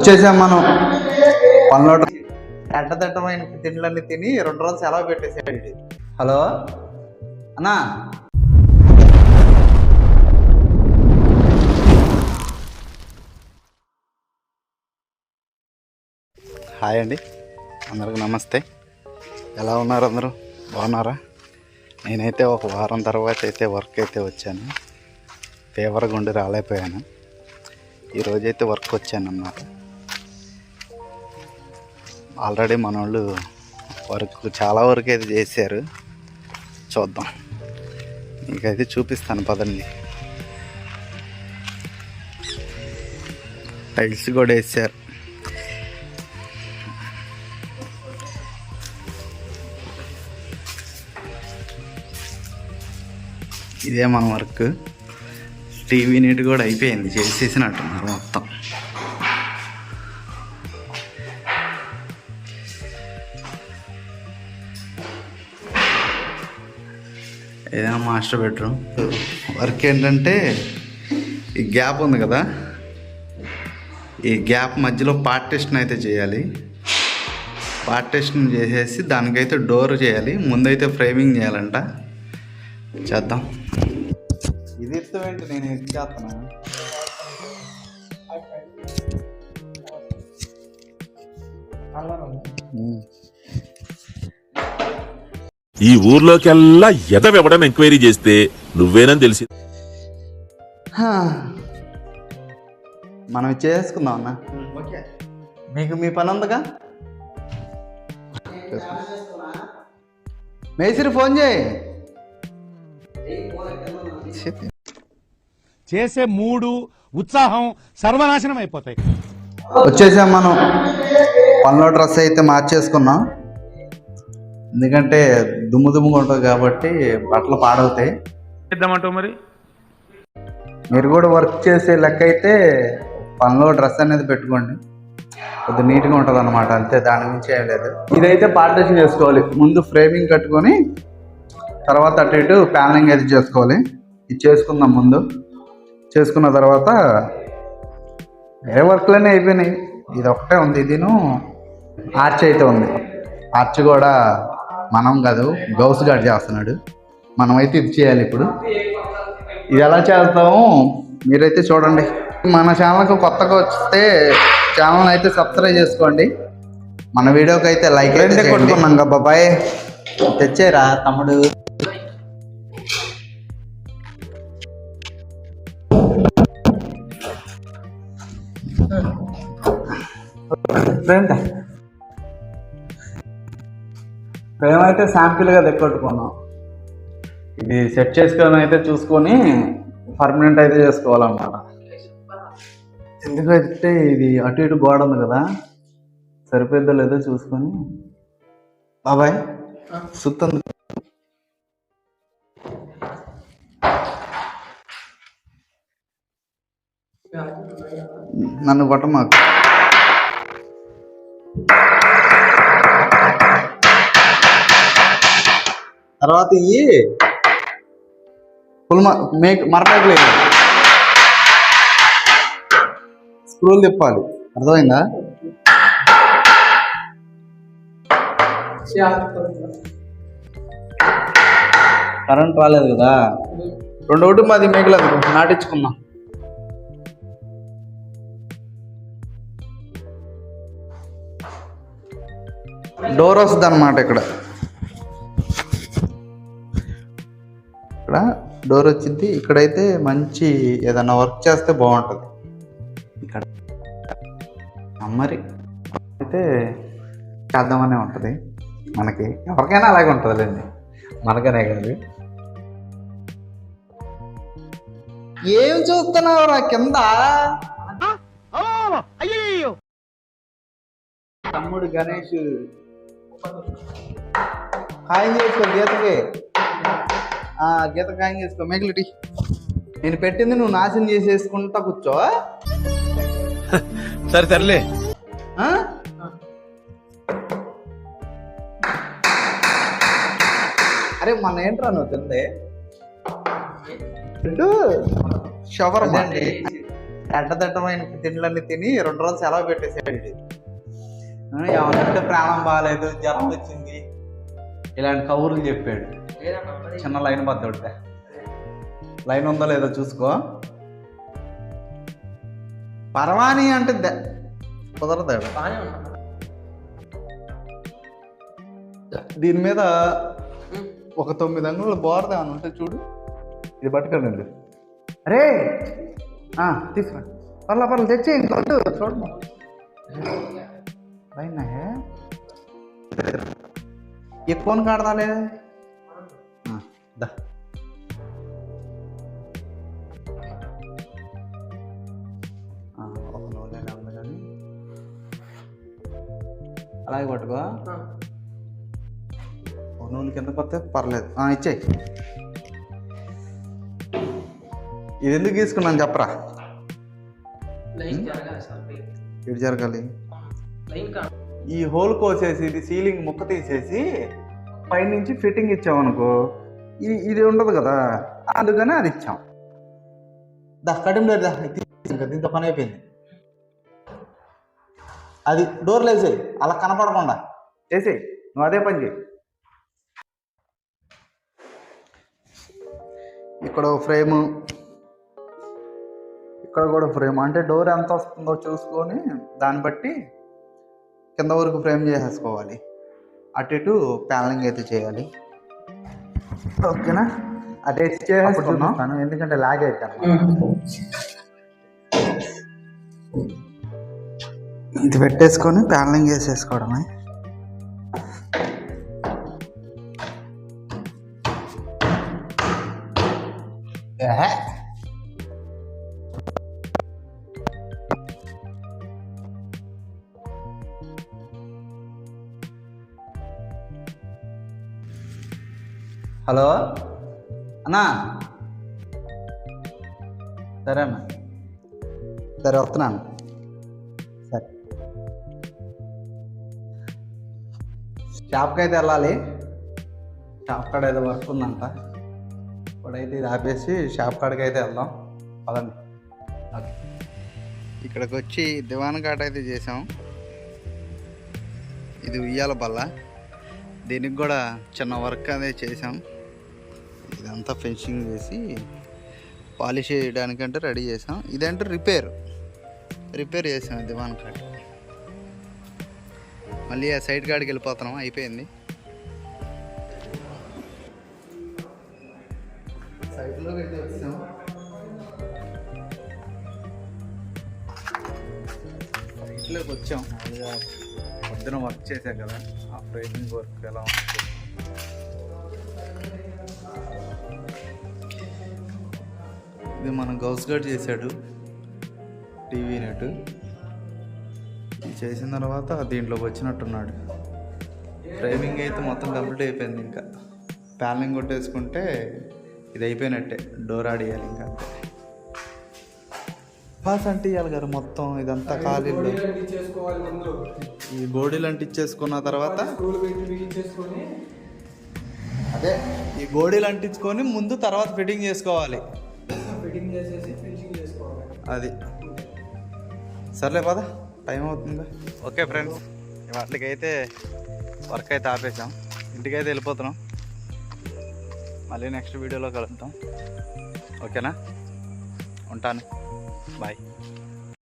వచ్చేసాం మనం పనిలో ఎడ్డదడ్డమైన తిండ్లన్నీ తిని 2 రోజులు సెలవు పెట్టేసాడు. హలో అన్నా, హాయ్ అండి, అందరికి నమస్తే. ఎలా ఉన్నారు అందరూ? బాగున్నారా? నేనైతే ఒక వారం తర్వాత అయితే వర్క్ అయితే వచ్చాను. ఫీవర్గా ఉండి రాలేకపోయాను. ఈరోజైతే వర్క్ వచ్చాను అన్నమాట. ఆల్రెడీ మన వాళ్ళు చాలా వరకు అయితే చేశారు. చూద్దాం, మీకైతే చూపిస్తాను పదండి. టైల్స్ కూడా వేసారు. ఇదే మన వర్క్. టీవీ నీట్ కూడా అయిపోయింది, చేసేసినట్టున్నారు మొత్తం. ఏదైనా మాస్టర్ బెడ్రూమ్ వర్క్ ఏంటంటే, ఈ గ్యాప్ ఉంది కదా, ఈ గ్యాప్ మధ్యలో పార్టిషన్ అయితే చేయాలి. పార్టిషన్ చేసేసి దానికైతే డోర్ చేయాలి. ముందైతే ఫ్రేమింగ్ చేయాలంట. చేద్దాం. ఇది ఎత్తవేంటి, నేను ఎత్తి చేస్తున్నా. ఈ ఊర్లోకెల్లా ఎదవెవడం ఎంక్వైరీ చేస్తే నువ్వేనని తెలిసి మనం చేసుకుందాం అన్న. మీకు మీ పని ఉందిగా. మేసిరి ఫోన్ చేయి. చేసే మూడు ఉత్సాహం సర్వనాశనం అయిపోతాయి. వచ్చేసాం మనం. పనిలో డ్రెస్ అయితే మార్చేసుకున్నాం, ఎందుకంటే దుమ్ముగా ఉంటుంది కాబట్టి బట్టలు పాడవుతాయి. చేద్దామంటావు మరి? మీరు కూడా వర్క్ చేసే లెక్క అయితే పనిలో డ్రెస్ అనేది పెట్టుకోండి, కొద్దిగా నీట్గా ఉంటుంది అనమాట. అంతే, దాని గురించి ఏం లేదు. ఇదైతే పార్టిషన్ చేసుకోవాలి. ముందు ఫ్రేమింగ్ కట్టుకొని తర్వాత అటు ఇటు ప్యానలింగ్ అయితే చేసుకోవాలి. ఇది చేసుకుందాం. ముందు చేసుకున్న తర్వాత ఏ వర్క్లన్నీ అయిపోయినాయి. ఇది ఒకటే ఉంది. ఇదిను ఆర్చ్ అయితే ఉంది. ఆర్చ్ కూడా మనం కాదు, గౌస్ గార్డ్ చేస్తున్నాడు. మనమైతే ఇది చేయాలి. ఇప్పుడు ఇది ఎలా చేస్తాము మీరైతే చూడండి. మన ఛానల్కి కొత్తగా వస్తే ఛానల్ అయితే సబ్స్క్రైబ్ చేసుకోండి. మన వీడియోకి అయితే లైక్ అయితే కొట్టుకున్నాం కదా బాబాయ్. తెచ్చేరా తమ్ముడు. ఫ్రేమ్ అయితే శాంపిల్గా తెక్కొట్టుకున్నాం. ఇది సెట్ చేసుకొని అయితే చూసుకొని పర్మనెంట్ అయితే చేసుకోవాలన్నమాట. ఎందుకంటే ఇది అటు ఇటు గోడ ఉంది కదా, సరిపోద్దో లేదో చూసుకొని. బాబాయ్ సుత్తుంది. నన్ను కొట్ట మాకు. తర్వాత ఇవి ఫుల్ మరపేకలు స్క్రూలు తిప్పాలి. అర్థమైందా? కరెంట్ రాలేదు కదా, 2 మేకలేదు నాటించుకున్నాం. డోర్ వస్తుంది అన్నమాట. ఇక్కడ డోర్ వచ్చింది. ఇక్కడైతే మంచి ఏదైనా వర్క్ చేస్తే బాగుంటుంది. ఇక్కడ మరి అయితే చేద్దామనే ఉంటుంది. మనకి ఎవరికైనా అలాగే ఉంటుందిలేండి, మనకనే కాదు. ఏం చూస్తున్నావురా కింద? తమ్ముడు గణేష్ ఖాయం చేసుకో. గీత ఖాయం చేసుకో. మిగిలిటి నేను పెట్టింది నువ్వు నాశనం చేసేసుకుంటా కూర్చో. సరే సర్లే. అరే మన ఏంట్రా నువ్వు తిందే షవర్ అండి. అడ్డదడ్డమైన తిండ్లన్నీ తిని 2 రోజులు సెలవు పెట్టేసాడు వీడు. ఏమన్నంటే ప్రాణం బాగాలేదు, జ్వరం వచ్చింది, ఇలాంటి కబుర్లు చెప్పాడు. చిన్న లైన్ బద్దొడ్డా, లైన్ ఉందో లేదో చూసుకో. పరవాణి అంటే కుదరదాడు. దీని మీద ఒక 9 అంగుళాలు బోరదా అని ఉంటే చూడు, ఇది పట్టుకోండి. అరే తీసుకురా, పర్లేదు తెచ్చే ఇంకొద్దు చూడము. అయినా ఎక్కువ కాడదాలే దా. ఒక నూనె ఉంది కానీ అలాగే పట్టుకో. నూనె కింద పోతే పర్లేదు, ఇచ్చేయి. ఇది ఎందుకు తీసుకున్నాను చెప్పరా? ఇటు జరగాలి. ఈ హోల్ కోసేసి ఇది సీలింగ్ ముక్క తీసేసి పైనుంచి ఫిట్టింగ్ ఇచ్చామనుకో, ఇది ఉండదు కదా, అందుకని అది ఇచ్చాం. కడిం లేదు, దీంతో పని అయిపోయింది. అది డోర్లు వేసేయి, అలా కనపడకుండా వేసేయి, నువ్వు అదే పని చేయి. ఇక్కడ ఫ్రేము, ఇక్కడ కూడా ఫ్రేమ్, అంటే డోర్ ఎంత వస్తుందో చూసుకొని దాన్ని బట్టి కింద వరకు ఫ్రేమ్ చేసేసుకోవాలి. అటు ఇటు ప్యానలింగ్ అయితే చేయాలి. ఓకేనా? అటు ఇటు చేసుకున్నాను, ఎందుకంటే లాగ్ అవుతాను. ఇది పెట్టేసుకొని ప్యానలింగ్ చేసేసుకోవడమే. హలో అన్నా, సరే అన్న, సరే వస్తున్నాను. సరే షాప్కి అయితే వెళ్ళాలి, షాప్ కాడ ఏదో వర్క్ ఉందంట. ఇప్పుడైతే ఇది ఆపేసి షాప్ కాడికి అయితే వెళ్దాం పదండి. ఓకే, ఇక్కడికి వచ్చి దివాన్ కాట అయితే చేసాం. ఇది ఉయ్యాల బల్ల, దీనికి కూడా చిన్న వర్క్ అదే చేసాం. ఇదంతా ఫినిషింగ్ చేసి పాలిష్ చేయడానికంటే రెడీ చేసాం. ఇదంటే రిపేర్ చేసాం దివాన్ కాట. మళ్ళీ ఆ సైడ్ కాడికి వెళ్ళిపోతున్నాం, అయిపోయింది. సైడ్లో అయితే వచ్చాం. సైడ్లోకి వచ్చాం. పొద్దున వర్క్ చేశాం కదా, ఆ ఫ్రేమింగ్ వర్క్ ఎలా ఉంటుంది. ఇది మన గౌస్ గడ్ చేశాడు టీవీ నెట్. ఇది చేసిన తర్వాత దీంట్లోకి వచ్చినట్టున్నాడు. ఫ్రేమింగ్ అయితే మొత్తం కంప్లీట్ అయిపోయింది. ఇంకా ప్యానలింగ్ కొట్టేసుకుంటే ఇది అయిపోయినట్టే, డోర్ ఆడియాలి. ఇంకా అంతే, పాస్ అంటియాలి గారు మొత్తం. ఇదంతా ఖాళీలో ఈ గోడీలు అంటించేసుకున్న తర్వాత, అదే ఈ గోడీలు అంటించుకొని ముందు తర్వాత ఫిట్టింగ్ చేసుకోవాలి. అది సర్లే పద, టైం అవుతుంది. ఓకే ఫ్రెండ్స్, వాటికైతే వర్క్ అయితే ఆపేసాం, ఇంటికైతే వెళ్ళిపోతున్నాం. మళ్ళీ నెక్స్ట్ వీడియోలో కలుద్దాం. ఓకేనా? ఉంటాను, బాయ్.